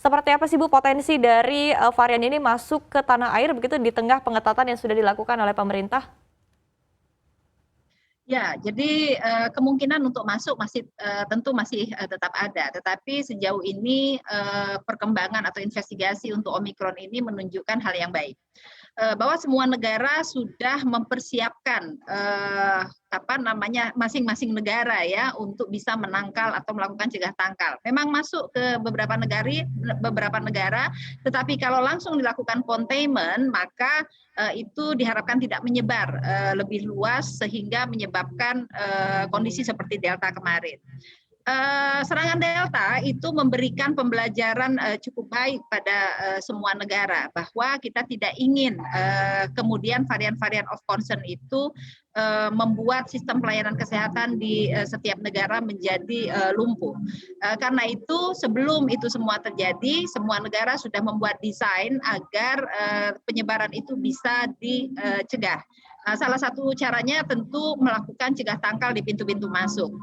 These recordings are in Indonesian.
Seperti apa sih Bu potensi dari varian ini masuk ke tanah air begitu di tengah pengetatan yang sudah dilakukan oleh pemerintah? Ya, jadi kemungkinan untuk masuk masih tentu masih tetap ada, tetapi sejauh ini perkembangan atau investigasi untuk Omikron ini menunjukkan hal yang baik. Bahwa semua negara sudah mempersiapkan apa namanya masing-masing negara ya untuk bisa menangkal atau melakukan cegah tangkal. Memang masuk ke beberapa negara, tetapi kalau langsung dilakukan containment maka itu diharapkan tidak menyebar lebih luas sehingga menyebabkan kondisi seperti Delta kemarin. Serangan Delta itu memberikan pembelajaran cukup baik pada semua negara bahwa kita tidak ingin kemudian varian-varian of concern itu membuat sistem pelayanan kesehatan di setiap negara menjadi lumpuh. Karena itu sebelum itu semua terjadi, semua negara sudah membuat desain agar penyebaran itu bisa dicegah. Salah satu caranya tentu melakukan cegah tangkal di pintu-pintu masuk.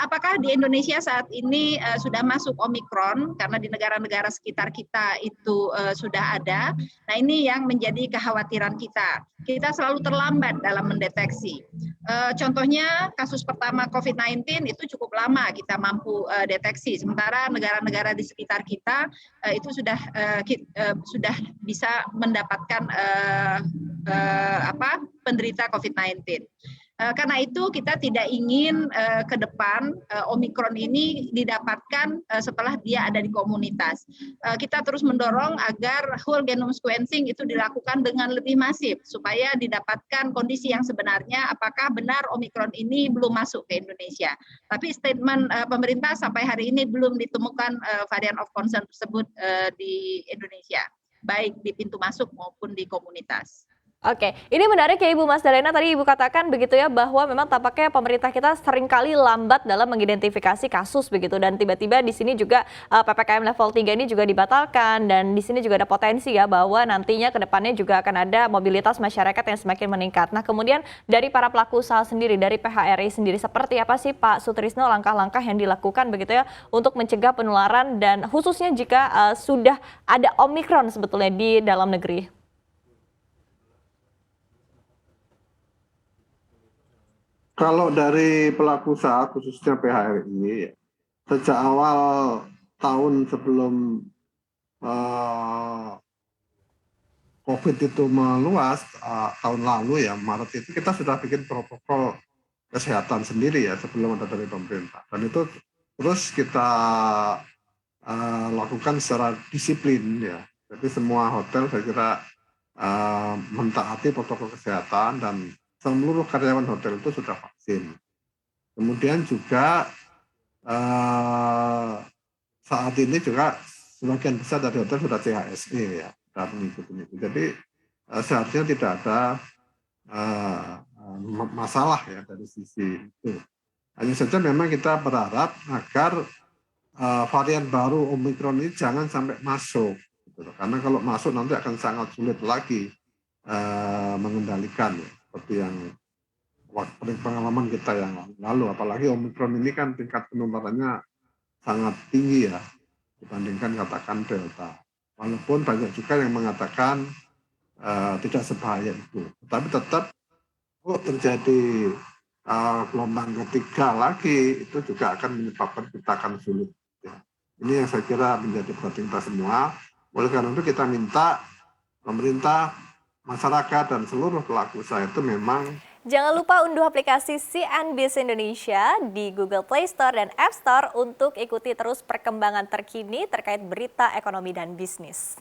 Apakah di Indonesia saat ini sudah masuk Omikron karena di negara-negara sekitar kita itu sudah ada. Nah, ini yang menjadi kekhawatiran kita. Kita selalu terlambat dalam mendeteksi. Contohnya kasus pertama COVID-19 itu cukup lama kita mampu deteksi, sementara negara-negara di sekitar kita itu sudah bisa mendapatkan penderita COVID-19. Karena itu kita tidak ingin ke depan Omikron ini didapatkan setelah dia ada di komunitas. Kita terus mendorong agar whole genome sequencing itu dilakukan dengan lebih masif supaya didapatkan kondisi yang sebenarnya apakah benar Omikron ini belum masuk ke Indonesia. Tapi statement pemerintah sampai hari ini belum ditemukan varian of concern tersebut di Indonesia, baik di pintu masuk maupun di komunitas. Oke, ini menarik ya Ibu Mas Dalena, tadi Ibu katakan begitu ya bahwa memang tampaknya pemerintah kita seringkali lambat dalam mengidentifikasi kasus begitu dan tiba-tiba di sini juga PPKM level 3 ini juga dibatalkan dan di sini juga ada potensi ya bahwa nantinya ke depannya juga akan ada mobilitas masyarakat yang semakin meningkat. Nah, kemudian dari para pelaku usaha sendiri, dari PHRI sendiri seperti apa sih Pak Sutrisno langkah-langkah yang dilakukan begitu ya untuk mencegah penularan dan khususnya jika sudah ada Omikron sebetulnya di dalam negeri? Kalau dari pelaku usaha khususnya PHRI, sejak awal tahun sebelum COVID itu meluas, tahun lalu ya Maret itu kita sudah bikin protokol kesehatan sendiri ya sebelum ada dari pemerintah. Dan itu terus kita lakukan secara disiplin ya. Jadi semua hotel saya kira mentaati protokol kesehatan dan seluruh karyawan hotel itu sudah vaksin. Kemudian juga saat ini juga sebagian besar dari hotel sudah CHSE ya, sudah mengikuti itu. Jadi seharusnya tidak ada masalah ya dari sisi itu. Hanya saja memang kita berharap agar varian baru Omikron ini jangan sampai masuk. Gitu. Karena kalau masuk nanti akan sangat sulit lagi mengendalikan ya. Seperti yang pengalaman kita yang lalu, apalagi Omikron ini kan tingkat penularannya sangat tinggi ya dibandingkan katakan Delta. Walaupun banyak juga yang mengatakan tidak sebahaya itu, tapi tetap terjadi gelombang ketiga lagi itu juga akan menyebabkan kita akan sulit. Ya. Ini yang saya kira menjadi perhatian kita semua. Oleh karena itu kita minta pemerintah, masyarakat dan seluruh pelaku usaha itu memang jangan lupa unduh aplikasi CNBC Indonesia di Google Play Store dan App Store untuk ikuti terus perkembangan terkini terkait berita ekonomi dan bisnis.